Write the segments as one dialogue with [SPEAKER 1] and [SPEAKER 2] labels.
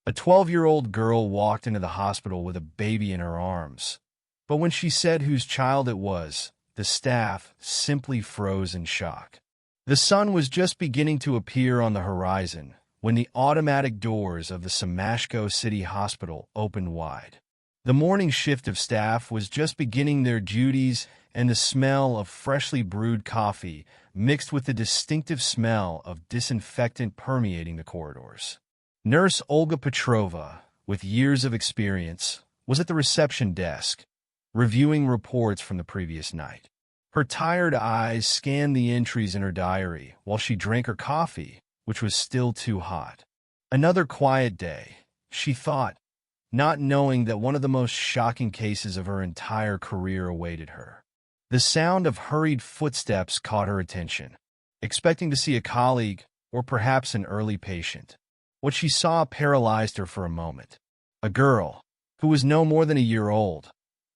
[SPEAKER 1] A 12-year-old girl walked into the hospital with a baby in her arms. But when she said whose child it was, the staff simply froze in shock. The sun was just beginning to appear on the horizon when the automatic doors of the Samashko City Hospital opened wide. The morning shift of staff was just beginning their duties, and the smell of freshly brewed coffee mixed with the distinctive smell of disinfectant permeating the corridors. Nurse Olga Petrova, with years of experience, was at the reception desk, reviewing reports from the previous night. Her tired eyes scanned the entries in her diary while she drank her coffee, which was still too hot. Another quiet day, she thought, not knowing that one of the most shocking cases of her entire career awaited her. The sound of hurried footsteps caught her attention, expecting to see a colleague or perhaps an early patient. What she saw paralyzed her for a moment. A girl, who was no more than a year old,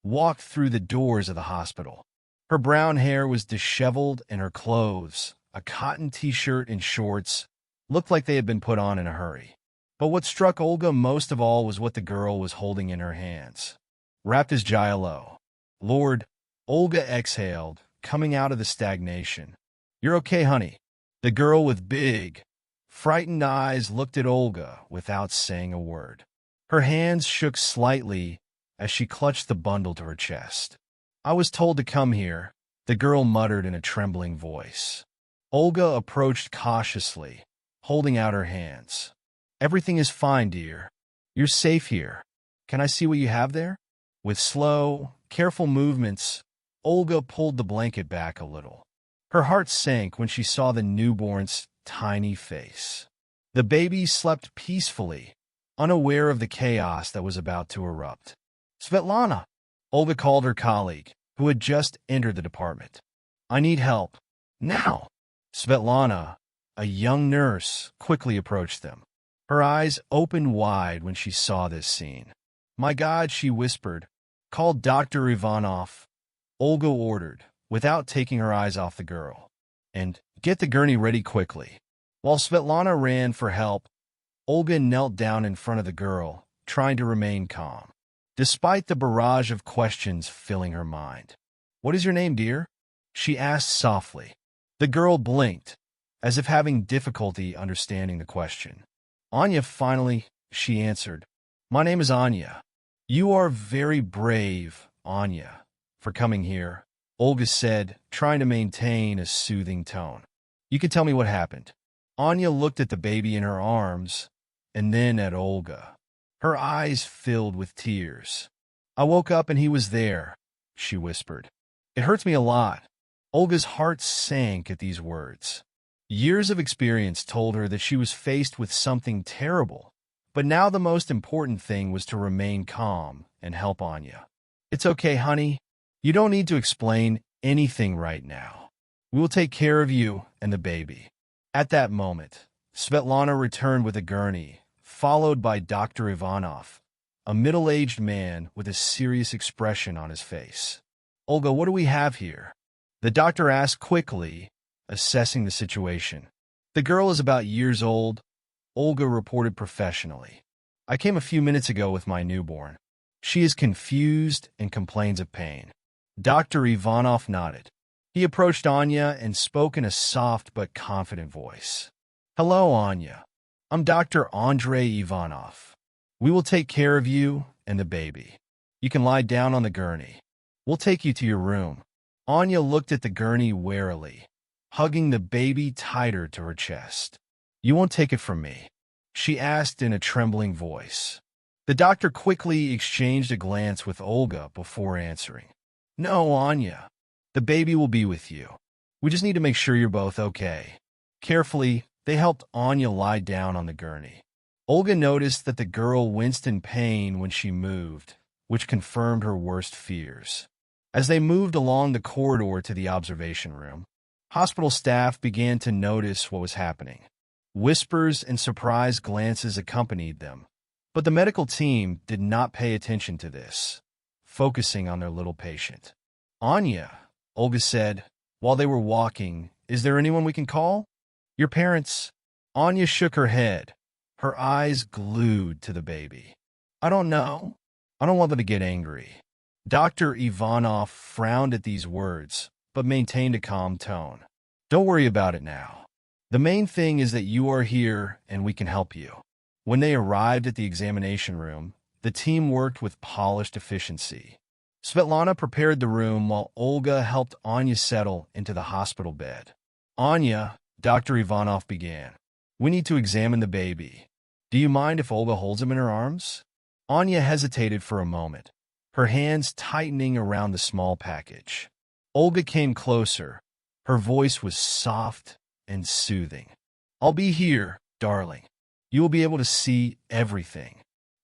[SPEAKER 1] walked through the doors of the hospital. Her brown hair was disheveled, and her clothes, a cotton t-shirt and shorts, looked like they had been put on in a hurry. But what struck Olga most of all was what the girl was holding in her hands. Wrapped as Giallo. Lord, Olga exhaled, coming out of the stagnation. "You're okay, honey." The girl with big, frightened eyes looked at Olga without saying a word. Her hands shook slightly as she clutched the bundle to her chest. "I was told to come here," the girl muttered in a trembling voice. Olga approached cautiously, holding out her hands. "Everything is fine, dear. You're safe here. Can I see what you have there?" With slow, careful movements, Olga pulled the blanket back a little. Her heart sank when she saw the newborn's tiny face. The baby slept peacefully, unaware of the chaos that was about to erupt. "Svetlana!" Olga called her colleague, who had just entered the department. "I need help. Now!" Svetlana, a young nurse, quickly approached them. Her eyes opened wide when she saw this scene. "My God," she whispered. "Call Dr. Ivanov," Olga ordered, without taking her eyes off the girl. "And get the gurney ready quickly." While Svetlana ran for help, Olga knelt down in front of the girl, trying to remain calm, despite the barrage of questions filling her mind. "What is your name, dear?" she asked softly. The girl blinked, as if having difficulty understanding the question. "Anya, finally," she answered. "My name is Anya." "You are very brave, Anya, for coming here," Olga said, trying to maintain a soothing tone. "You can tell me what happened." Anya looked at the baby in her arms, and then at Olga. Her eyes filled with tears. "I woke up and he was there," she whispered. "It hurts me a lot." Olga's heart sank at these words. Years of experience told her that she was faced with something terrible, but now the most important thing was to remain calm and help Anya. "It's okay, honey. You don't need to explain anything right now. We will take care of you and the baby." At that moment, Svetlana returned with a gurney, followed by Dr. Ivanov, a middle-aged man with a serious expression on his face. "Olga, what do we have here?" the doctor asked quickly, assessing the situation. "The girl is about years old," Olga reported professionally. "I came a few minutes ago with my newborn. She is confused and complains of pain." Dr. Ivanov nodded. He approached Anya and spoke in a soft but confident voice. "Hello, Anya. I'm Dr. Andrei Ivanov. We will take care of you and the baby. You can lie down on the gurney. We'll take you to your room." Anya looked at the gurney warily, hugging the baby tighter to her chest. "You won't take it from me?" she asked in a trembling voice. The doctor quickly exchanged a glance with Olga before answering. "No, Anya. The baby will be with you. We just need to make sure you're both okay." Carefully, they helped Anya lie down on the gurney. Olga noticed that the girl winced in pain when she moved, which confirmed her worst fears. As they moved along the corridor to the observation room, hospital staff began to notice what was happening. Whispers and surprised glances accompanied them, but the medical team did not pay attention to this, focusing on their little patient. "Anya," Olga said, while they were walking, "is there anyone we can call?" "Your parents." Anya shook her head, her eyes glued to the baby. I don't know. I don't want them to get angry. Dr. Ivanov frowned at these words, but maintained a calm tone. Don't worry about it now. The main thing is that you are here and we can help you. When they arrived at the examination room, the team worked with polished efficiency. Svetlana prepared the room while Olga helped Anya settle into the hospital bed. Anya, Dr. Ivanov began. We need to examine the baby. Do you mind if Olga holds him in her arms? Anya hesitated for a moment, her hands tightening around the small package. Olga came closer. Her voice was soft and soothing. I'll be here, darling. You will be able to see everything.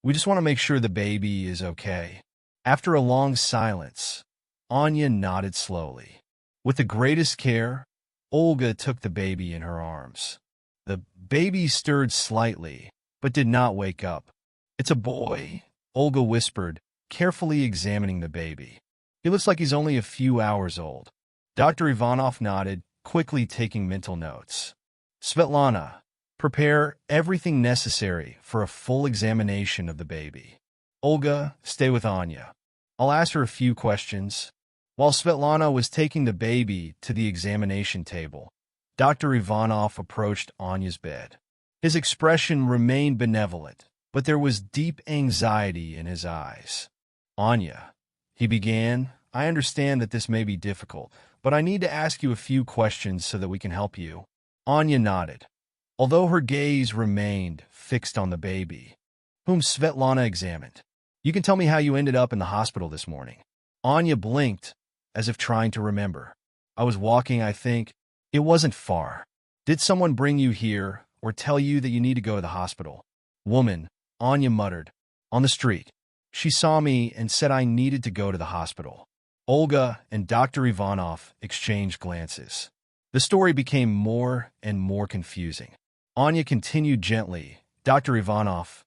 [SPEAKER 1] We just want to make sure the baby is okay. After a long silence, Anya nodded slowly. With the greatest care, Olga took the baby in her arms. The baby stirred slightly, but did not wake up. It's a boy, Olga whispered, carefully examining the baby. He looks like he's only a few hours old. Dr. Ivanov nodded, quickly taking mental notes. Svetlana, prepare everything necessary for a full examination of the baby. Olga, stay with Anya. I'll ask her a few questions. While Svetlana was taking the baby to the examination table, Dr. Ivanov approached Anya's bed. His expression remained benevolent, but there was deep anxiety in his eyes. Anya, he began, I understand that this may be difficult, but I need to ask you a few questions so that we can help you. Anya nodded, although her gaze remained fixed on the baby, whom Svetlana examined. You can tell me how you ended up in the hospital this morning. Anya blinked, as if trying to remember. I was walking, I think. It wasn't far. Did someone bring you here or tell you that you need to go to the hospital? Woman, Anya muttered. On the street. She saw me and said I needed to go to the hospital. Olga and Dr. Ivanov exchanged glances. The story became more and more confusing. Anya continued gently. Dr. Ivanov,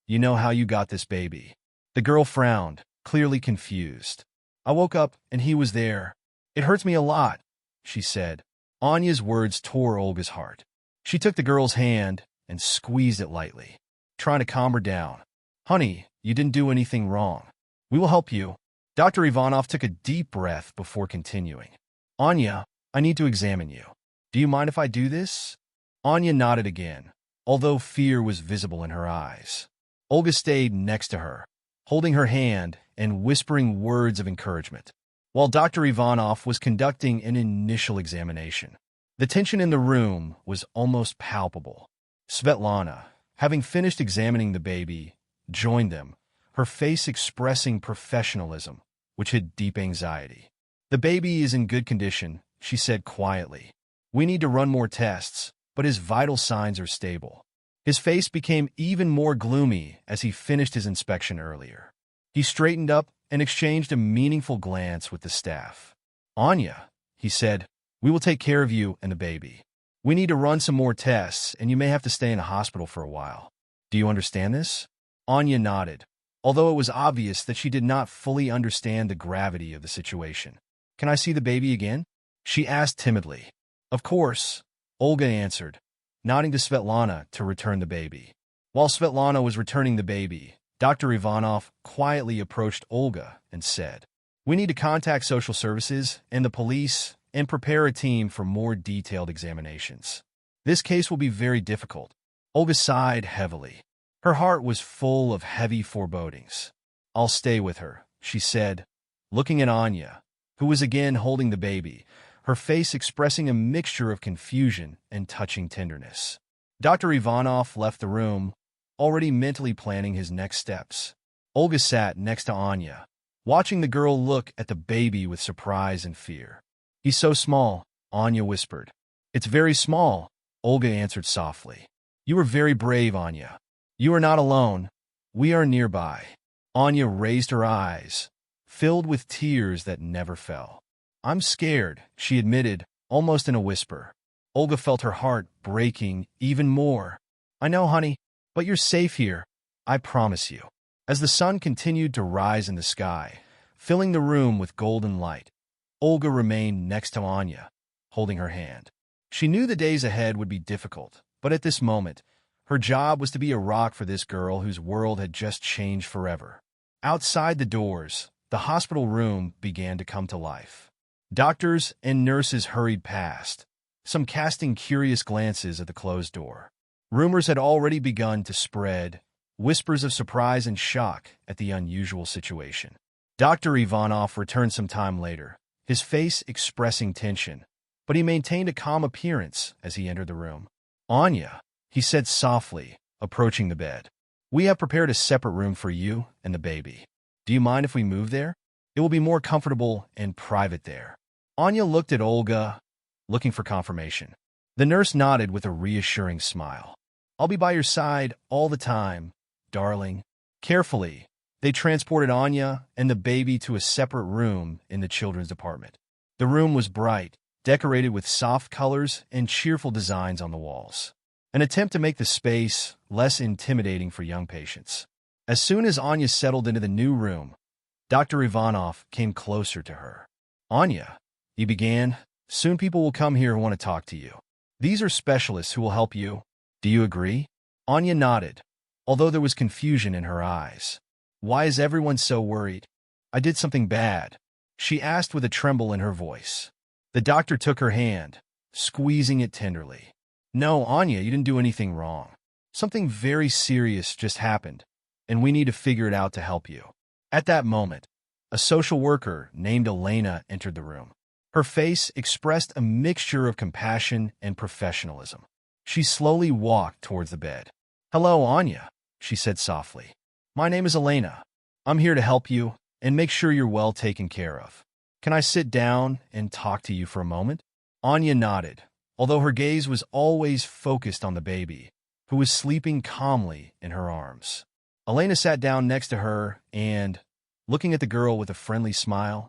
[SPEAKER 1] you know how you got this baby. The girl frowned, clearly confused. I woke up and he was there. It hurts me a lot, she said. Anya's words tore Olga's heart. She took the girl's hand and squeezed it lightly, trying to calm her down. Honey, you didn't do anything wrong. We will help you. Dr. Ivanov took a deep breath before continuing. Anya, I need to examine you. Do you mind if I do this? Anya nodded again, although fear was visible in her eyes. Olga stayed next to her, holding her hand and whispering words of encouragement, while Dr. Ivanov was conducting an initial examination. The tension in the room was almost palpable. Svetlana, having finished examining the baby, joined them, her face expressing professionalism, which hid deep anxiety. The baby is in good condition, she said quietly. We need to run more tests, but his vital signs are stable. His face became even more gloomy as he finished his inspection earlier. He straightened up and exchanged a meaningful glance with the staff. Anya, he said, we will take care of you and the baby. We need to run some more tests, and you may have to stay in the hospital for a while. Do you understand this? Anya nodded, although it was obvious that she did not fully understand the gravity of the situation. Can I see the baby again? She asked timidly. Of course, Olga answered, nodding to Svetlana to return the baby. While Svetlana was returning the baby, Dr. Ivanov quietly approached Olga and said, we need to contact social services and the police and prepare a team for more detailed examinations. This case will be very difficult. Olga sighed heavily. Her heart was full of heavy forebodings. I'll stay with her, she said, looking at Anya, who was again holding the baby, her face expressing a mixture of confusion and touching tenderness. Dr. Ivanov left the room, already mentally planning his next steps. Olga sat next to Anya, watching the girl look at the baby with surprise and fear. He's so small, Anya whispered. It's very small, Olga answered softly. You are very brave, Anya. You are not alone. We are nearby. Anya raised her eyes, filled with tears that never fell. I'm scared, she admitted, almost in a whisper. Olga felt her heart breaking even more. I know, honey, but you're safe here. I promise you. As the sun continued to rise in the sky, filling the room with golden light, Olga remained next to Anya, holding her hand. She knew the days ahead would be difficult, but at this moment, Her job was to be a rock for this girl whose world had just changed forever. Outside the doors, the hospital room began to come to life. Doctors and nurses hurried past, some casting curious glances at the closed door. Rumors had already begun to spread, whispers of surprise and shock at the unusual situation. Dr. Ivanov returned some time later, his face expressing tension, but he maintained a calm appearance as he entered the room. "Anya," he said softly, approaching the bed. "We have prepared a separate room for you and the baby. Do you mind if we move there? It will be more comfortable and private there." Anya looked at Olga, looking for confirmation. The nurse nodded with a reassuring smile. "I'll be by your side all the time, darling." Carefully, they transported Anya and the baby to a separate room in the children's department. The room was bright, decorated with soft colors and cheerful designs on the walls, an attempt to make the space less intimidating for young patients. As soon as Anya settled into the new room, Dr. Ivanov came closer to her. "Anya," he began, "soon people will come here who want to talk to you. These are specialists who will help you. Do you agree?" Anya nodded, although there was confusion in her eyes. "Why is everyone so worried? I did something bad?" she asked with a tremble in her voice. The doctor took her hand, squeezing it tenderly. "No, Anya, you didn't do anything wrong. Something very serious just happened, and we need to figure it out to help you." At that moment, a social worker named Elena entered the room. Her face expressed a mixture of compassion and professionalism. She slowly walked towards the bed. "Hello, Anya," she said softly. "My name is Elena. I'm here to help you and make sure you're well taken care of. Can I sit down and talk to you for a moment?" Anya nodded, although her gaze was always focused on the baby, who was sleeping calmly in her arms. Elena sat down next to her and, looking at the girl with a friendly smile,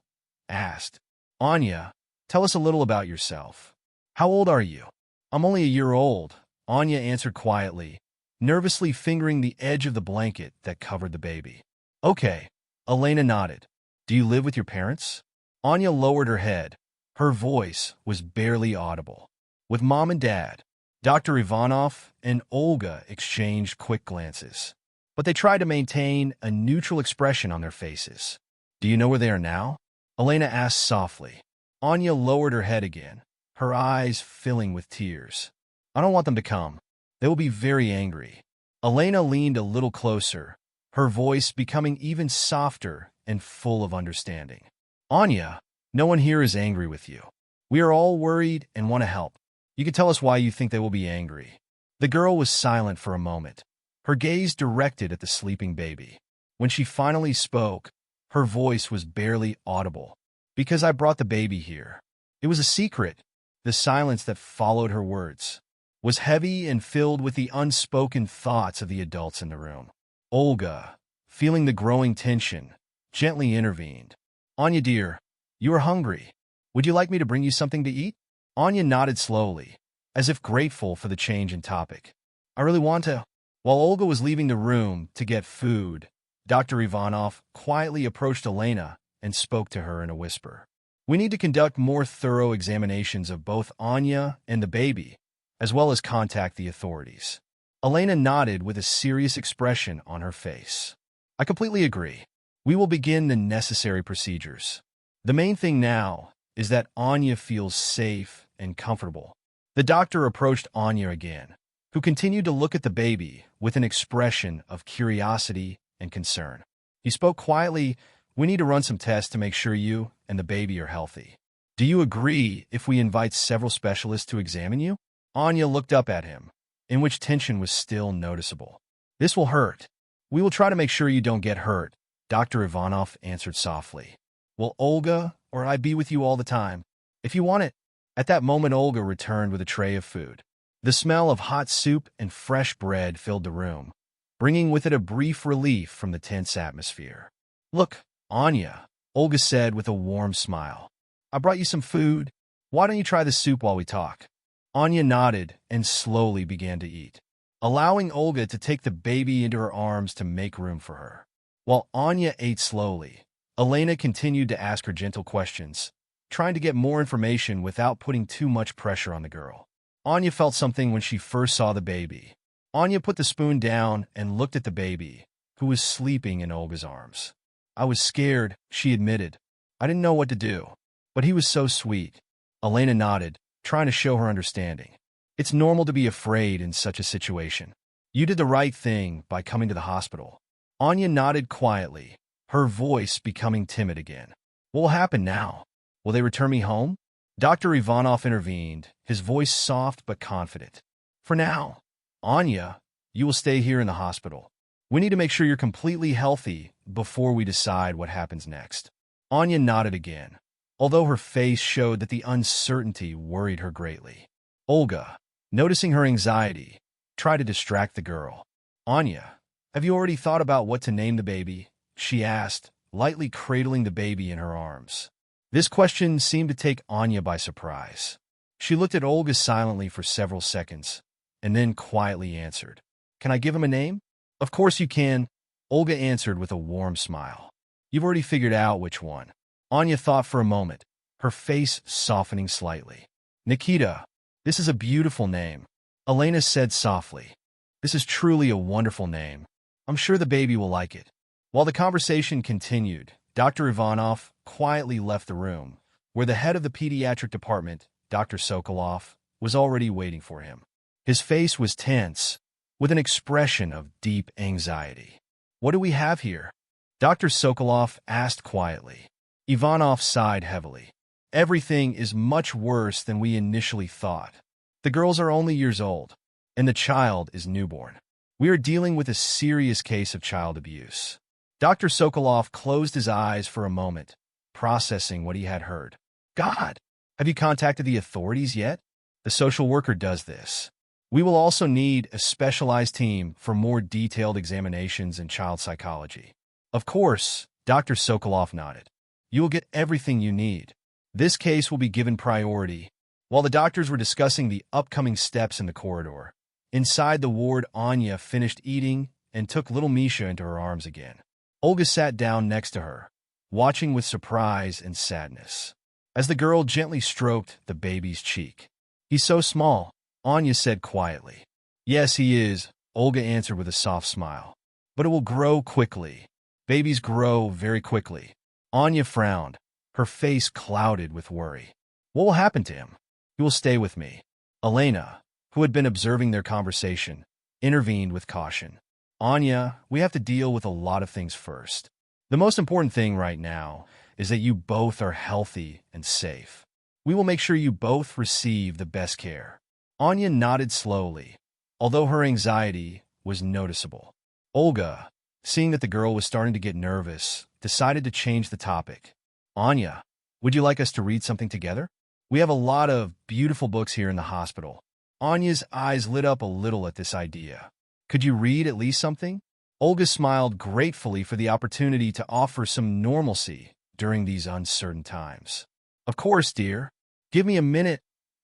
[SPEAKER 1] asked, "Anya, tell us a little about yourself. How old are you?" "I'm only a year old," Anya answered quietly, nervously fingering the edge of the blanket that covered the baby. "Okay," Elena nodded. "Do you live with your parents?" Anya lowered her head. Her voice was barely audible. "With Mom and Dad." Dr. Ivanov and Olga exchanged quick glances, but they tried to maintain a neutral expression on their faces. "Do you know where they are now?" Elena asked softly. Anya lowered her head again, her eyes filling with tears. "I don't want them to come. They will be very angry." Elena leaned a little closer, her voice becoming even softer and full of understanding. "Anya, no one here is angry with you. We are all worried and want to help. You can tell us why you think they will be angry." The girl was silent for a moment, her gaze directed at the sleeping baby. When she finally spoke, her voice was barely audible. "Because I brought the baby here. It was a secret." The silence that followed her words was heavy and filled with the unspoken thoughts of the adults in the room. Olga, feeling the growing tension, gently intervened. "Anya dear, you are hungry. Would you like me to bring you something to eat?" Anya nodded slowly, as if grateful for the change in topic. "I really want to." While Olga was leaving the room to get food, Dr. Ivanov quietly approached Elena and spoke to her in a whisper. "We need to conduct more thorough examinations of both Anya and the baby, as well as contact the authorities." Elena nodded with a serious expression on her face. "I completely agree. We will begin the necessary procedures. The main thing now is that Anya feels safe and comfortable." The doctor approached Anya again, who continued to look at the baby with an expression of curiosity and concern. He spoke quietly, "We need to run some tests to make sure you and the baby are healthy. Do you agree if we invite several specialists to examine you?" Anya looked up at him, in which tension was still noticeable. "This will hurt. We will try to make sure you don't get hurt," Dr. Ivanov answered softly. "Will Olga or I be with you all the time, if you want it?" At that moment, Olga returned with a tray of food. The smell of hot soup and fresh bread filled the room, bringing with it a brief relief from the tense atmosphere. "Look, Anya," Olga said with a warm smile. "I brought you some food. Why don't you try the soup while we talk?" Anya nodded and slowly began to eat, allowing Olga to take the baby into her arms to make room for her. While Anya ate slowly, Elena continued to ask her gentle questions, trying to get more information without putting too much pressure on the girl. Anya felt something when she first saw the baby. Anya put the spoon down and looked at the baby, who was sleeping in Olga's arms. I was scared, she admitted. I didn't know what to do. But he was so sweet. Elena nodded, trying to show her understanding. It's normal to be afraid in such a situation. You did the right thing by coming to the hospital. Anya nodded quietly, her voice becoming timid again. What will happen now? Will they return me home? Dr. Ivanov intervened, his voice soft but confident. For now, Anya, you will stay here in the hospital. We need to make sure you're completely healthy before we decide what happens next. Anya nodded again, although her face showed that the uncertainty worried her greatly. Olga, noticing her anxiety, tried to distract the girl. Anya, have you already thought about what to name the baby? She asked, lightly cradling the baby in her arms. This question seemed to take Anya by surprise. She looked at Olga silently for several seconds, and then quietly answered, Can I give him a name? Of course you can, Olga answered with a warm smile. You've already figured out which one. Anya thought for a moment, her face softening slightly. Nikita, this is a beautiful name. Elena said softly. This is truly a wonderful name. I'm sure the baby will like it. While the conversation continued, Dr. Ivanov quietly left the room, where the head of the pediatric department, Dr. Sokolov, was already waiting for him. His face was tense, with an expression of deep anxiety. What do we have here? Dr. Sokolov asked quietly. Ivanov sighed heavily. Everything is much worse than we initially thought. The girls are only years old, and the child is newborn. We are dealing with a serious case of child abuse. Dr. Sokolov closed his eyes for a moment, processing what he had heard. God, have you contacted the authorities yet? The social worker does this. We will also need a specialized team for more detailed examinations in child psychology. Of course, Dr. Sokolov nodded. You will get everything you need. This case will be given priority. While the doctors were discussing the upcoming steps in the corridor, inside the ward, Anya finished eating and took little Misha into her arms again. Olga sat down next to her, watching with surprise and sadness, as the girl gently stroked the baby's cheek. He's so small, Anya said quietly. Yes, he is, Olga answered with a soft smile. But it will grow quickly. Babies grow very quickly. Anya frowned, her face clouded with worry. What will happen to him? He will stay with me. Elena, who had been observing their conversation, intervened with caution. Anya, we have to deal with a lot of things first. The most important thing right now is that you both are healthy and safe. We will make sure you both receive the best care. Anya nodded slowly, although her anxiety was noticeable. Olga, seeing that the girl was starting to get nervous, decided to change the topic. Anya, would you like us to read something together? We have a lot of beautiful books here in the hospital. Anya's eyes lit up a little at this idea. Could you read at least something? Olga smiled gratefully for the opportunity to offer some normalcy during these uncertain times. Of course, dear. Give me a minute.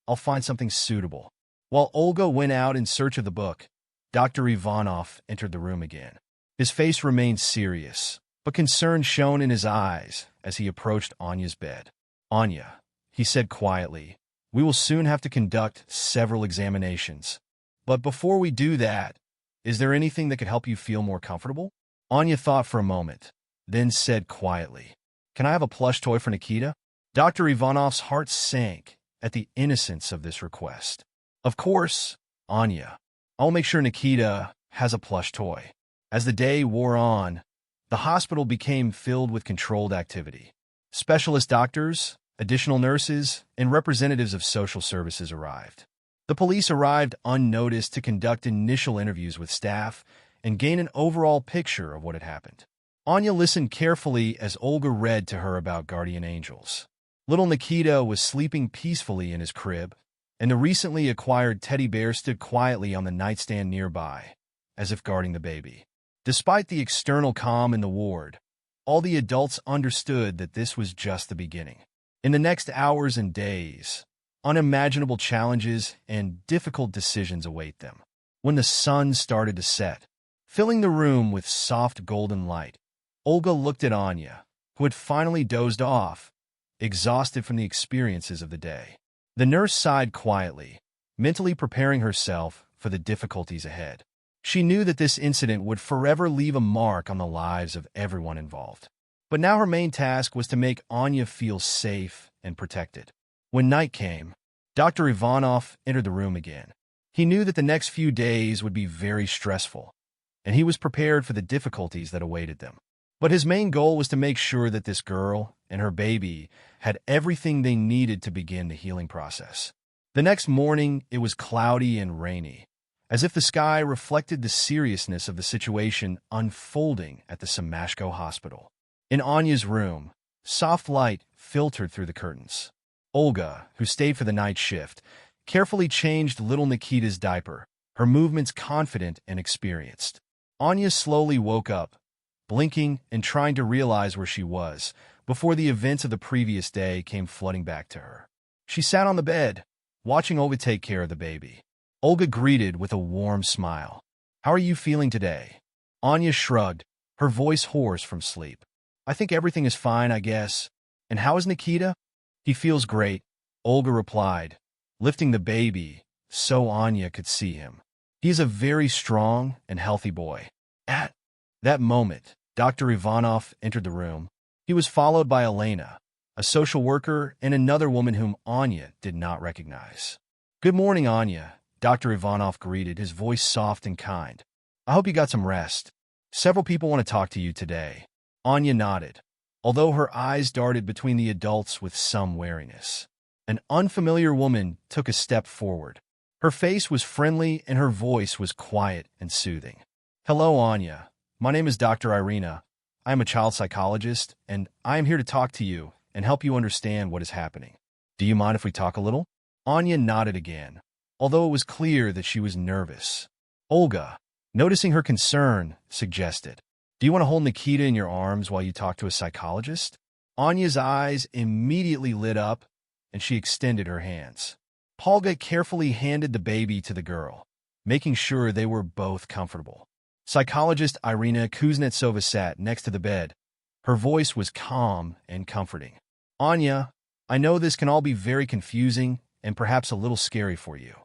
[SPEAKER 1] I'll find something suitable. While Olga went out in search of the book, Dr. Ivanov entered the room again. His face remained serious, but concern shone in his eyes as he approached Anya's bed. Anya, he said quietly, we will soon have to conduct several examinations. But before we do that, is there anything that could help you feel more comfortable? Anya thought for a moment, then said quietly, Can I have a plush toy for Nikita? Dr. Ivanov's heart sank at the innocence of this request. Of course, Anya. I'll make sure Nikita has a plush toy. As the day wore on, the hospital became filled with controlled activity. Specialist doctors, additional nurses, and representatives of social services arrived. The police arrived unnoticed to conduct initial interviews with staff and gain an overall picture of what had happened. Anya listened carefully as Olga read to her about guardian angels. Little Nikita was sleeping peacefully in his crib, and the recently acquired teddy bear stood quietly on the nightstand nearby, as if guarding the baby. Despite the external calm in the ward, all the adults understood that this was just the beginning. In the next hours and days, unimaginable challenges and difficult decisions await them. When the sun started to set, filling the room with soft golden light, Olga looked at Anya, who had finally dozed off, exhausted from the experiences of the day. The nurse sighed quietly, mentally preparing herself for the difficulties ahead. She knew that this incident would forever leave a mark on the lives of everyone involved. But now her main task was to make Anya feel safe and protected. When night came, Dr. Ivanov entered the room again. He knew that the next few days would be very stressful, and he was prepared for the difficulties that awaited them. But his main goal was to make sure that this girl and her baby had everything they needed to begin the healing process. The next morning, it was cloudy and rainy, as if the sky reflected the seriousness of the situation unfolding at the Semashko hospital. In Anya's room, soft light filtered through the curtains. Olga, who stayed for the night shift, carefully changed little Nikita's diaper, her movements confident and experienced. Anya slowly woke up, blinking and trying to realize where she was, before the events of the previous day came flooding back to her. She sat on the bed, watching Olga take care of the baby. Olga greeted with a warm smile. "How are you feeling today?" Anya shrugged, her voice hoarse from sleep. "I think everything is fine, I guess. And how is Nikita?" "He feels great," Olga replied, lifting the baby so Anya could see him. "He is a very strong and healthy boy." At that moment, Dr. Ivanov entered the room. He was followed by Elena, a social worker, and another woman whom Anya did not recognize. "Good morning, Anya," Dr. Ivanov greeted, his voice soft and kind. "I hope you got some rest. Several people want to talk to you today." Anya nodded, although her eyes darted between the adults with some wariness. An unfamiliar woman took a step forward. Her face was friendly and her voice was quiet and soothing. "Hello, Anya. My name is Dr. Irina. I am a child psychologist, and I am here to talk to you and help you understand what is happening. Do you mind if we talk a little?" Anya nodded again, although it was clear that she was nervous. Olga, noticing her concern, suggested, "Do you want to hold Nikita in your arms while you talk to a psychologist?" Anya's eyes immediately lit up, and she extended her hands. Polga carefully handed the baby to the girl, making sure they were both comfortable. Psychologist Irina Kuznetsova sat next to the bed. Her voice was calm and comforting. "Anya, I know this can all be very confusing and perhaps a little scary for you.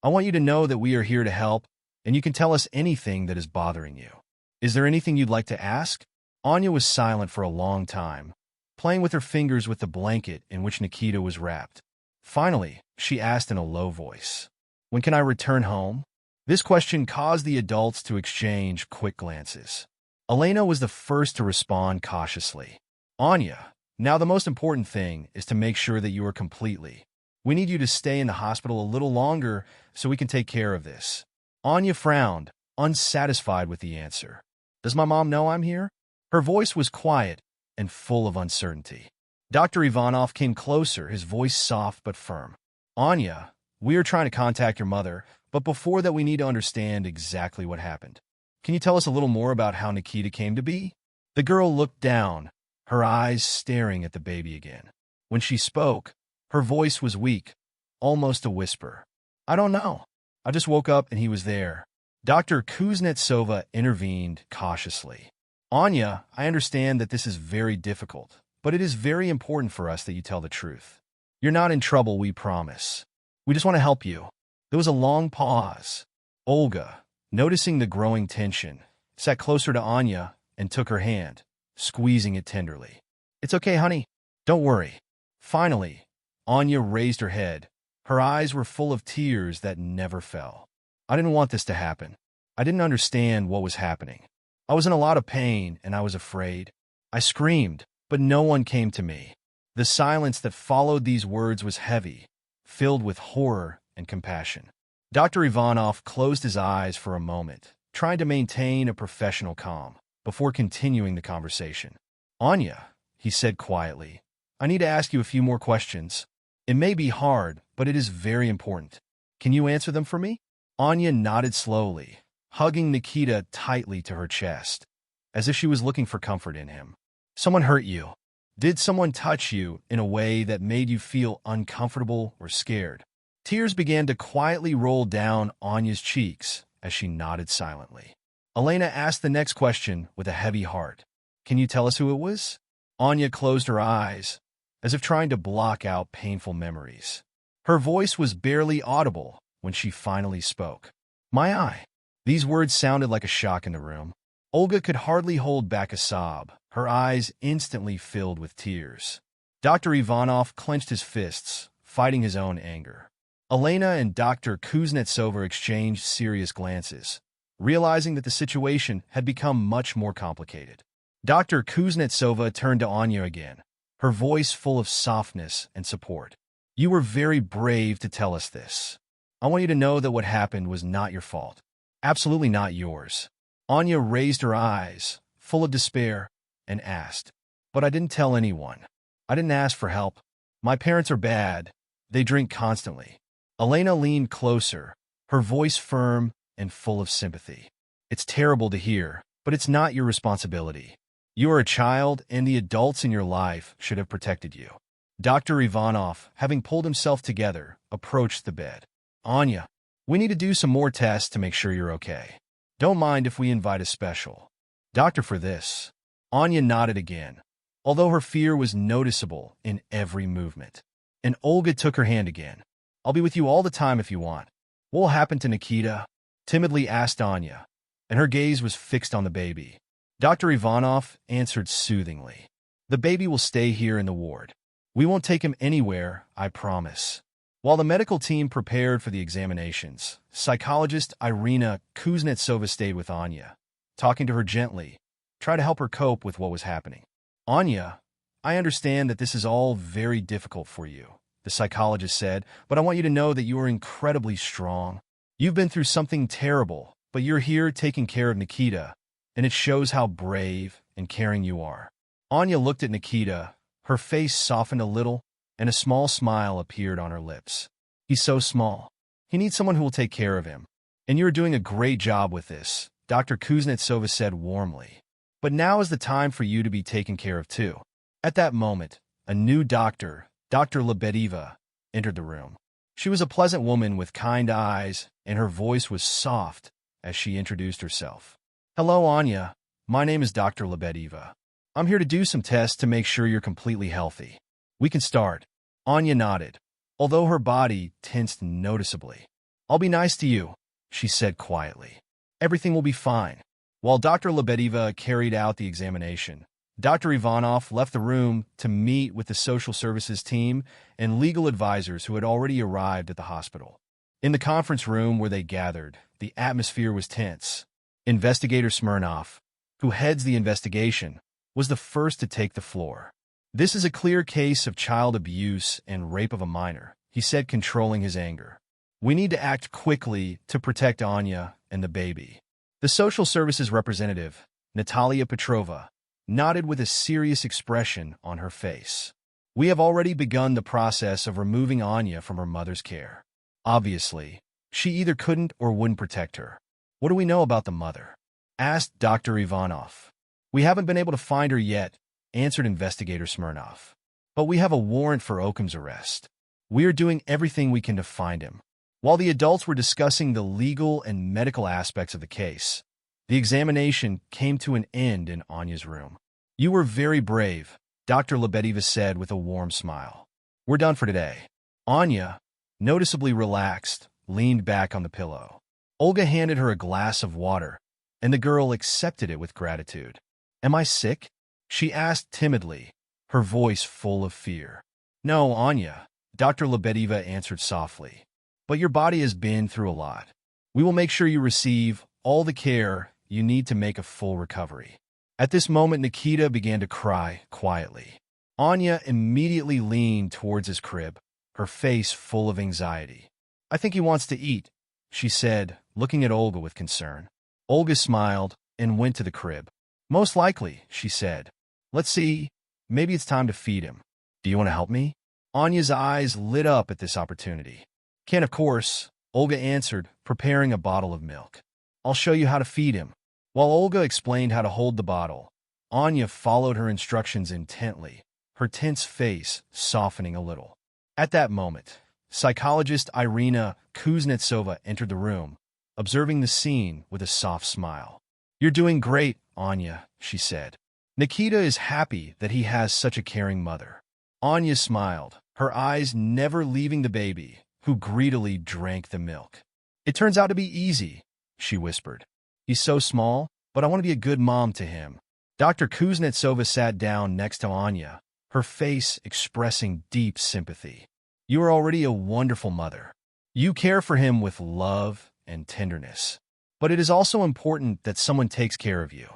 [SPEAKER 1] I want you to know that we are here to help, and you can tell us anything that is bothering you. Is there anything you'd like to ask?" Anya was silent for a long time, playing with her fingers with the blanket in which Nikita was wrapped. Finally, she asked in a low voice, "When can I return home?" This question caused the adults to exchange quick glances. Elena was the first to respond cautiously. "Anya, now the most important thing is to make sure that you are completely. We need you to stay in the hospital a little longer so we can take care of this." Anya frowned, unsatisfied with the answer. "Does my mom know I'm here?" Her voice was quiet and full of uncertainty. Dr. Ivanov came closer, his voice soft but firm. "Anya, we are trying to contact your mother, but before that we need to understand exactly what happened. Can you tell us a little more about how Nikita came to be?" The girl looked down, her eyes staring at the baby again. When she spoke, her voice was weak, almost a whisper. "I don't know. I just woke up and he was there." Dr. Kuznetsova intervened cautiously. "Anya, I understand that this is very difficult, but it is very important for us that you tell the truth. You're not in trouble, we promise. We just want to help you." There was a long pause. Olga, noticing the growing tension, sat closer to Anya and took her hand, squeezing it tenderly. "It's okay, honey. Don't worry." Finally, Anya raised her head. Her eyes were full of tears that never fell. "I didn't want this to happen. I didn't understand what was happening. I was in a lot of pain and I was afraid. I screamed, but no one came to me." The silence that followed these words was heavy, filled with horror and compassion. Dr. Ivanov closed his eyes for a moment, trying to maintain a professional calm, before continuing the conversation. "Anya," he said quietly, "I need to ask you a few more questions. It may be hard, but it is very important. Can you answer them for me?" Anya nodded slowly, hugging Nikita tightly to her chest, as if she was looking for comfort in him. "Someone hurt you. Did someone touch you in a way that made you feel uncomfortable or scared?" Tears began to quietly roll down Anya's cheeks as she nodded silently. Elena asked the next question with a heavy heart. "Can you tell us who it was?" Anya closed her eyes, as if trying to block out painful memories. Her voice was barely audible when she finally spoke. "My eye." These words sounded like a shock in the room. Olga could hardly hold back a sob, her eyes instantly filled with tears. Dr. Ivanov clenched his fists, fighting his own anger. Elena and Dr. Kuznetsova exchanged serious glances, realizing that the situation had become much more complicated. Dr. Kuznetsova turned to Anya again, her voice full of softness and support. "You were very brave to tell us this. I want you to know that what happened was not your fault. Absolutely not yours." Anya raised her eyes, full of despair, and asked, "But I didn't tell anyone. I didn't ask for help. My parents are bad. They drink constantly." Elena leaned closer, her voice firm and full of sympathy. "It's terrible to hear, but it's not your responsibility. You are a child, and the adults in your life should have protected you." Dr. Ivanov, having pulled himself together, approached the bed. "Anya, we need to do some more tests to make sure you're okay. Don't mind if we invite a special doctor for this." Anya nodded again, although her fear was noticeable in every movement. And Olga took her hand again. "I'll be with you all the time if you want." "What will happen to Nikita?" timidly asked Anya, and her gaze was fixed on the baby. Dr. Ivanov answered soothingly, "The baby will stay here in the ward. We won't take him anywhere, I promise." While the medical team prepared for the examinations, psychologist Irina Kuznetsova stayed with Anya, talking to her gently, trying to help her cope with what was happening. "Anya, I understand that this is all very difficult for you," the psychologist said, "but I want you to know that you are incredibly strong. You've been through something terrible, but you're here taking care of Nikita, and it shows how brave and caring you are." Anya looked at Nikita, her face softened a little, and a small smile appeared on her lips. "He's so small. He needs someone who will take care of him. And you're doing a great job with this," Dr. Kuznetsova said warmly. "But now is the time for you to be taken care of too." At that moment, a new doctor, Dr. Lebedeva, entered the room. She was a pleasant woman with kind eyes, and her voice was soft as she introduced herself. "Hello, Anya. My name is Dr. Lebedeva. I'm here to do some tests to make sure you're completely healthy. We can start." Anya nodded, although her body tensed noticeably. "I'll be nice to you," she said quietly. "Everything will be fine." While Dr. Lebedeva carried out the examination, Dr. Ivanov left the room to meet with the social services team and legal advisors who had already arrived at the hospital. In the conference room where they gathered, the atmosphere was tense. Investigator Smirnov, who heads the investigation, was the first to take the floor. "This is a clear case of child abuse and rape of a minor," he said, controlling his anger. "We need to act quickly to protect Anya and the baby." The social services representative, Natalia Petrova, nodded with a serious expression on her face. "We have already begun the process of removing Anya from her mother's care. Obviously, she either couldn't or wouldn't protect her." "What do we know about the mother?" asked Dr. Ivanov. "We haven't been able to find her yet," answered Investigator Smirnov. "But we have a warrant for Okum's arrest. We are doing everything we can to find him." While the adults were discussing the legal and medical aspects of the case, the examination came to an end in Anya's room. "You were very brave," Dr. Lebedeva said with a warm smile. "We're done for today." Anya, noticeably relaxed, leaned back on the pillow. Olga handed her a glass of water, and the girl accepted it with gratitude. "Am I sick?" she asked timidly, her voice full of fear. "No, Anya," Dr. Lebedeva answered softly. "But your body has been through a lot. We will make sure you receive all the care you need to make a full recovery." At this moment, Nikita began to cry quietly. Anya immediately leaned towards his crib, her face full of anxiety. "I think he wants to eat," she said, looking at Olga with concern. Olga smiled and went to the crib. "Most likely," she said. "Let's see. Maybe it's time to feed him. Do you want to help me?" Anya's eyes lit up at this opportunity. "Can, of course," Olga answered, preparing a bottle of milk. "I'll show you how to feed him." While Olga explained how to hold the bottle, Anya followed her instructions intently, her tense face softening a little. At that moment, psychologist Irina Kuznetsova entered the room, observing the scene with a soft smile. "You're doing great, Anya," she said. "Nikita is happy that he has such a caring mother." Anya smiled, her eyes never leaving the baby, who greedily drank the milk. "It turns out to be easy," she whispered. He's so small, but I want to be a good mom to him. Dr. Kuznetsova sat down next to Anya, her face expressing deep sympathy. You are already a wonderful mother. You care for him with love and tenderness. But it is also important that someone takes care of you.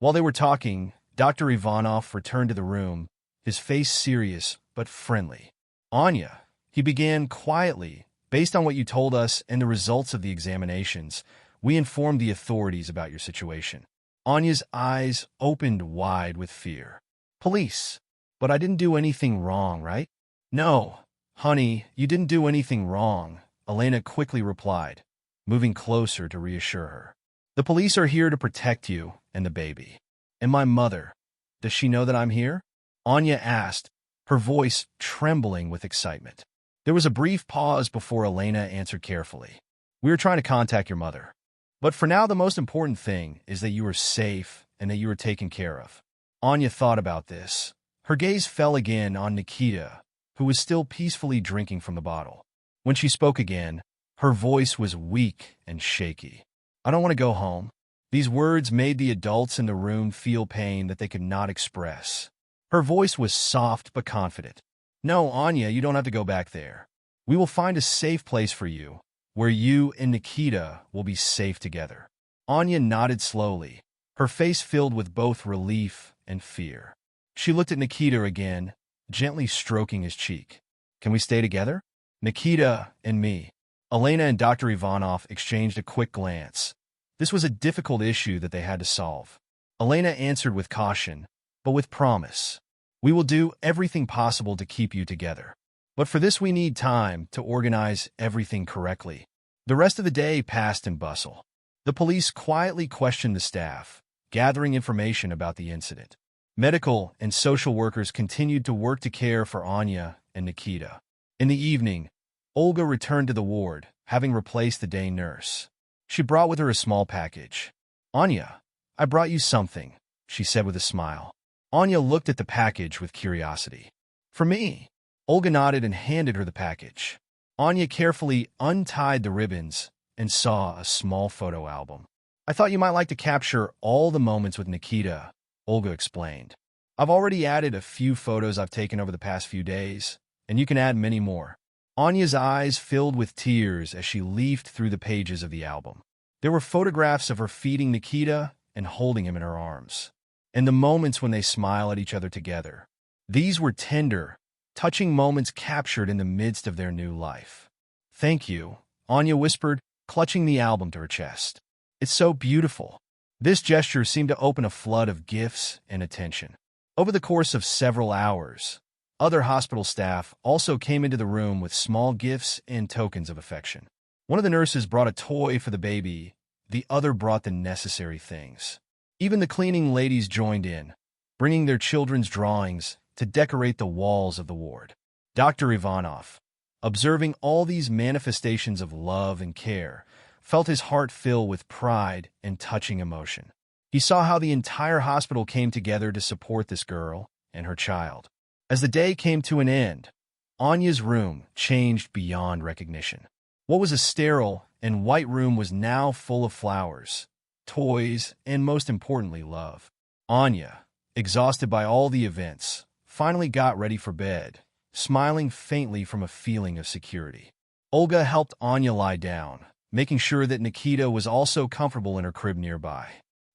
[SPEAKER 1] While they were talking, Dr. Ivanov returned to the room, his face serious but friendly. Anya, he began quietly, based on what you told us and the results of the examinations, we informed the authorities about your situation. Anya's eyes opened wide with fear. Police. But I didn't do anything wrong, right? No, honey, you didn't do anything wrong, Elena quickly replied, moving closer to reassure her. The police are here to protect you and the baby. And my mother, does she know that I'm here? Anya asked, her voice trembling with excitement. There was a brief pause before Elena answered carefully. We are trying to contact your mother. But for now, the most important thing is that you are safe and that you are taken care of. Anya thought about this. Her gaze fell again on Nikita, who was still peacefully drinking from the bottle. When she spoke again, her voice was weak and shaky. I don't want to go home. These words made the adults in the room feel pain that they could not express. Her voice was soft but confident. No, Anya, you don't have to go back there. We will find a safe place for you, where you and Nikita will be safe together. Anya nodded slowly, her face filled with both relief and fear. She looked at Nikita again, gently stroking his cheek. Can we stay together? Nikita and me. Elena and Dr. Ivanov exchanged a quick glance. This was a difficult issue that they had to solve. Elena answered with caution, but with promise. We will do everything possible to keep you together. But for this we need time to organize everything correctly. The rest of the day passed in bustle. The police quietly questioned the staff, gathering information about the incident. Medical and social workers continued to work to care for Anya and Nikita. In the evening, Olga returned to the ward, having replaced the day nurse. She brought with her a small package. Anya, I brought you something, she said with a smile. Anya looked at the package with curiosity. For me? Olga nodded and handed her the package. Anya carefully untied the ribbons and saw a small photo album. I thought you might like to capture all the moments with Nikita, Olga explained. I've already added a few photos I've taken over the past few days, and you can add many more. Anya's eyes filled with tears as she leafed through the pages of the album. There were photographs of her feeding Nikita and holding him in her arms, and the moments when they smile at each other together. These were tender, touching moments captured in the midst of their new life. Thank you, Anya whispered, clutching the album to her chest. It's so beautiful. This gesture seemed to open a flood of gifts and attention. Over the course of several hours, other hospital staff also came into the room with small gifts and tokens of affection. One of the nurses brought a toy for the baby, the other brought the necessary things. Even the cleaning ladies joined in, bringing their children's drawings to decorate the walls of the ward. Dr. Ivanov, observing all these manifestations of love and care, felt his heart fill with pride and touching emotion. He saw how the entire hospital came together to support this girl and her child. As the day came to an end, Anya's room changed beyond recognition. What was a sterile and white room was now full of flowers, toys, and most importantly, love. Anya, exhausted by all the events, finally got ready for bed, smiling faintly from a feeling of security. Olga helped Anya lie down, making sure that Nikita was also comfortable in her crib nearby.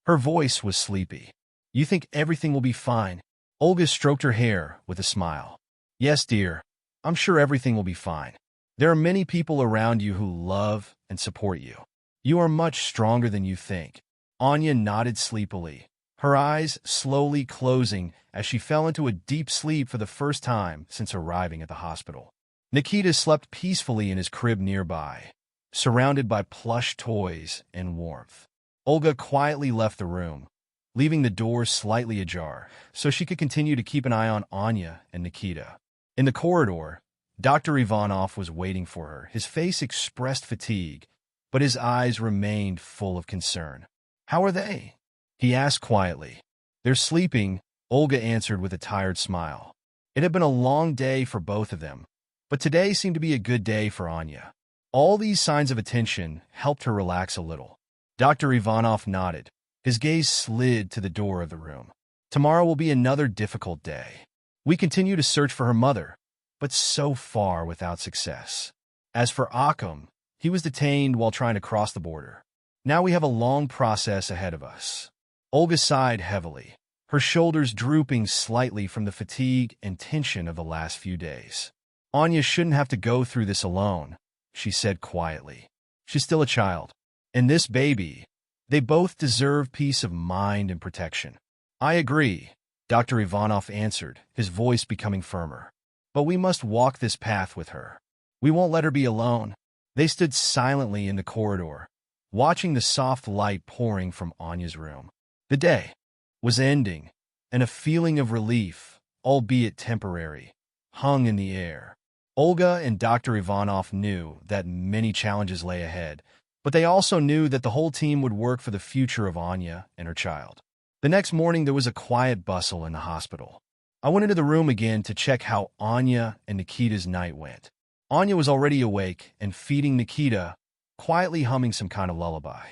[SPEAKER 1] Her voice was sleepy. You think everything will be fine? Olga stroked her hair with a smile. Yes, dear. I'm sure everything will be fine. There are many people around you who love and support you. You are much stronger than you think. Anya nodded sleepily, her eyes slowly closing as she fell into a deep sleep for the first time since arriving at the hospital. Nikita slept peacefully in his crib nearby, surrounded by plush toys and warmth. Olga quietly left the room, leaving the door slightly ajar so she could continue to keep an eye on Anya and Nikita. In the corridor, Dr. Ivanov was waiting for her. His face expressed fatigue, but his eyes remained full of concern. How are they? He asked quietly. They're sleeping, Olga answered with a tired smile. It had been a long day for both of them, but today seemed to be a good day for Anya. All these signs of attention helped her relax a little. Dr. Ivanov nodded. His gaze slid to the door of the room. Tomorrow will be another difficult day. We continue to search for her mother, but so far without success. As for Akam, he was detained while trying to cross the border. Now we have a long process ahead of us. Olga sighed heavily, her shoulders drooping slightly from the fatigue and tension of the last few days. Anya shouldn't have to go through this alone, she said quietly. She's still a child. And this baby, they both deserve peace of mind and protection. I agree, Dr. Ivanov answered, his voice becoming firmer. But we must walk this path with her. We won't let her be alone. They stood silently in the corridor, watching the soft light pouring from Anya's room. The day was ending, and a feeling of relief, albeit temporary, hung in the air. Olga and Dr. Ivanov knew that many challenges lay ahead, but they also knew that the whole team would work for the future of Anya and her child. The next morning, there was a quiet bustle in the hospital. I went into the room again to check how Anya and Nikita's night went. Anya was already awake and feeding Nikita, quietly humming some kind of lullaby.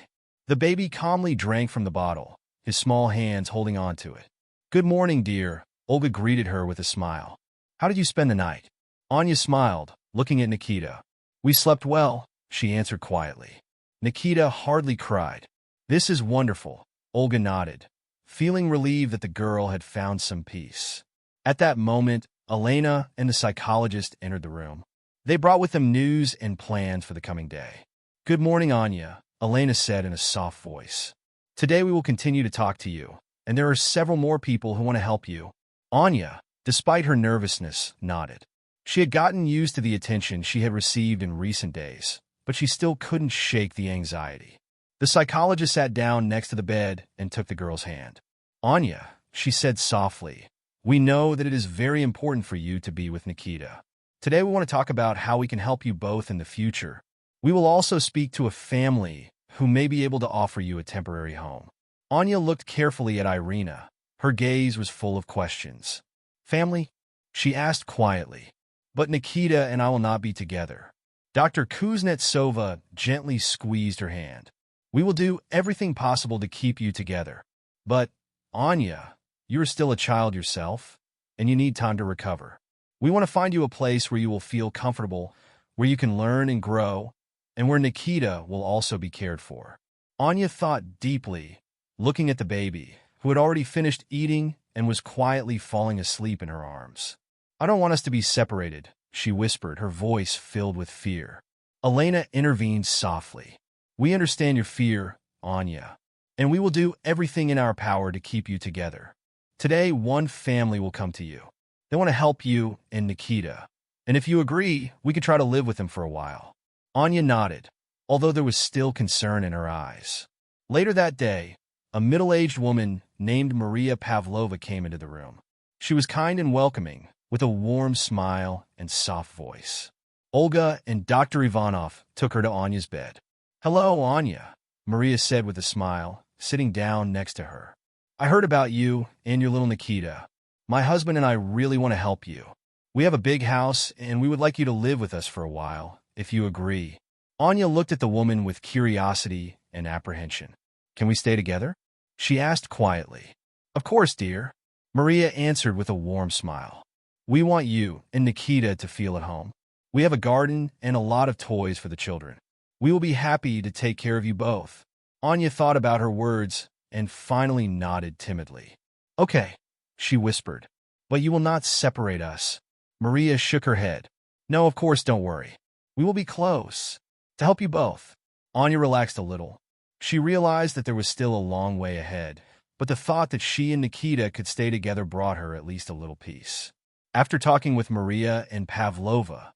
[SPEAKER 1] The baby calmly drank from the bottle, his small hands holding on to it. "Good morning, dear," Olga greeted her with a smile. "How did you spend the night?" Anya smiled, looking at Nikita. "We slept well," she answered quietly. Nikita hardly cried. "This is wonderful," Olga nodded, feeling relieved that the girl had found some peace. At that moment, Elena and the psychologist entered the room. They brought with them news and plans for the coming day. "Good morning, Anya," Elena said in a soft voice. "Today we will continue to talk to you, and there are several more people who want to help you." Anya, despite her nervousness, nodded. She had gotten used to the attention she had received in recent days, but she still couldn't shake the anxiety. The psychologist sat down next to the bed and took the girl's hand. "Anya," she said softly, "we know that it is very important for you to be with Nikita. Today we want to talk about how we can help you both in the future. We will also speak to a family who may be able to offer you a temporary home." Anya looked carefully at Irina. Her gaze was full of questions. "Family?" she asked quietly. "But Nikita and I will not be together." Dr. Kuznetsova gently squeezed her hand. "We will do everything possible to keep you together. But, Anya, you are still a child yourself, and you need time to recover. We want to find you a place where you will feel comfortable, where you can learn and grow, and where Nikita will also be cared for." Anya thought deeply, looking at the baby, who had already finished eating and was quietly falling asleep in her arms. "I don't want us to be separated," she whispered, her voice filled with fear. Elena intervened softly. "We understand your fear, Anya, and we will do everything in our power to keep you together. Today, one family will come to you. They want to help you and Nikita, and if you agree, we could try to live with them for a while." Anya nodded, although there was still concern in her eyes. Later that day, a middle-aged woman named Maria Pavlova came into the room. She was kind and welcoming, with a warm smile and soft voice. Olga and Dr. Ivanov took her to Anya's bed. "Hello, Anya," Maria said with a smile, sitting down next to her. "I heard about you and your little Nikita. My husband and I really want to help you. We have a big house, and we would like you to live with us for a while, if you agree." Anya looked at the woman with curiosity and apprehension. "Can we stay together?" she asked quietly. "Of course, dear," Maria answered with a warm smile. "We want you and Nikita to feel at home. We have a garden and a lot of toys for the children. We will be happy to take care of you both." Anya thought about her words and finally nodded timidly. "Okay," she whispered, "but you will not separate us." Maria shook her head. "No, of course, don't worry. We will be close to help you both." Anya relaxed a little. She realized that there was still a long way ahead, but the thought that she and Nikita could stay together brought her at least a little peace. After talking with Maria and Pavlova,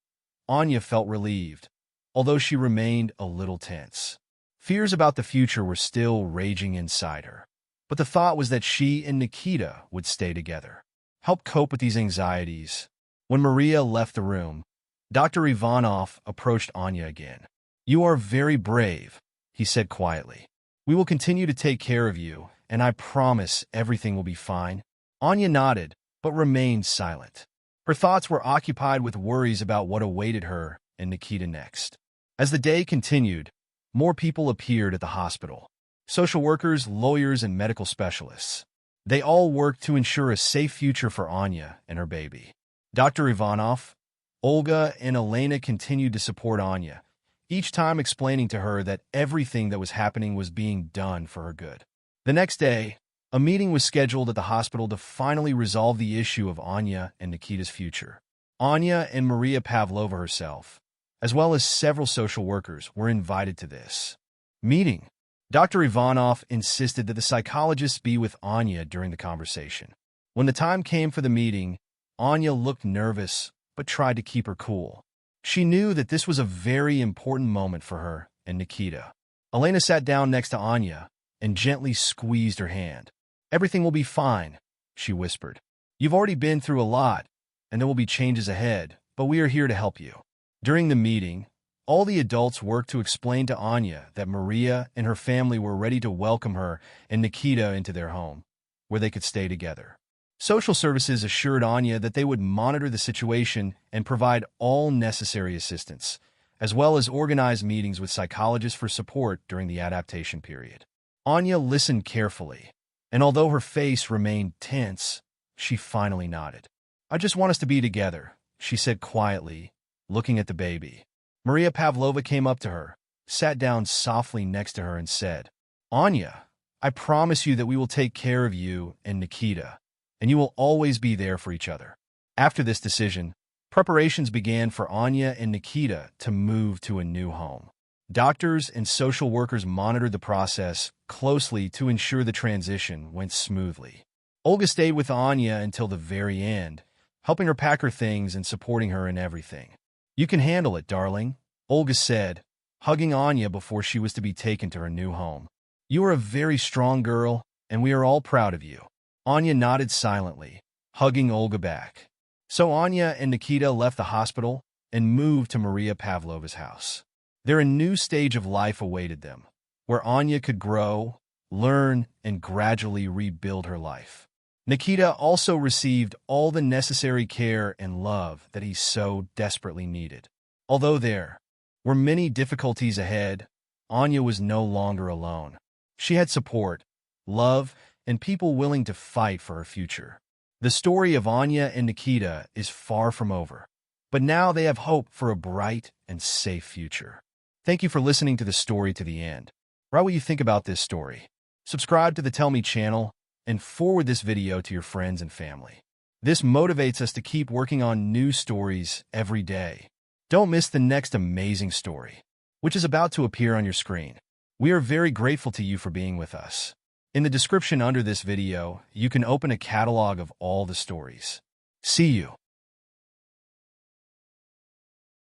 [SPEAKER 1] Anya felt relieved, although she remained a little tense. Fears about the future were still raging inside her, but the thought was that she and Nikita would stay together, help cope with these anxieties. When Maria left the room, Dr. Ivanov approached Anya again. "You are very brave," he said quietly. "We will continue to take care of you, and I promise everything will be fine." Anya nodded, but remained silent. Her thoughts were occupied with worries about what awaited her and Nikita next. As the day continued, more people appeared at the hospital. social workers, lawyers, and medical specialists. They all worked to ensure a safe future for Anya and her baby. Dr. Ivanov, Olga, and Elena continued to support Anya, each time explaining to her that everything that was happening was being done for her good. The next day, a meeting was scheduled at the hospital to finally resolve the issue of Anya and Nikita's future. Anya and Maria Pavlova herself, as well as several social workers, were invited to this meeting. Dr. Ivanov insisted that the psychologists be with Anya during the conversation. When the time came for the meeting, Anya looked nervous but tried to keep her cool. She knew that this was a very important moment for her and Nikita. Elena sat down next to Anya and gently squeezed her hand. "Everything will be fine," she whispered. "You've already been through a lot, and there will be changes ahead, but we are here to help you." During the meeting, all the adults worked to explain to Anya that Maria and her family were ready to welcome her and Nikita into their home, where they could stay together. Social services assured Anya that they would monitor the situation and provide all necessary assistance, as well as organize meetings with psychologists for support during the adaptation period. Anya listened carefully, and although her face remained tense, she finally nodded. "I just want us to be together," she said quietly, looking at the baby. Maria Pavlova came up to her, sat down softly next to her, and said, "Anya, I promise you that we will take care of you and Nikita, and you will always be there for each other." After this decision, preparations began for Anya and Nikita to move to a new home. Doctors and social workers monitored the process closely to ensure the transition went smoothly. Olga stayed with Anya until the very end, helping her pack her things and supporting her in everything. "You can handle it, darling," Olga said, hugging Anya before she was to be taken to her new home. "You are a very strong girl, and we are all proud of you." Anya nodded silently, hugging Olga back. So Anya and Nikita left the hospital and moved to Maria Pavlova's house. There a new stage of life awaited them, where Anya could grow, learn, and gradually rebuild her life. Nikita also received all the necessary care and love that he so desperately needed. Although there were many difficulties ahead, Anya was no longer alone. She had support, love, and people willing to fight for her future. The story of Anya and Nikita is far from over, but now they have hope for a bright and safe future. Thank you for listening to the story to the end. Write what you think about this story. Subscribe to the Tell Me channel and forward this video to your friends and family. This motivates us to keep working on new stories every day. Don't miss the next amazing story, which is about to appear on your screen. We are very grateful to you for being with us. In the description under this video, you can open a catalog of all the stories. See you.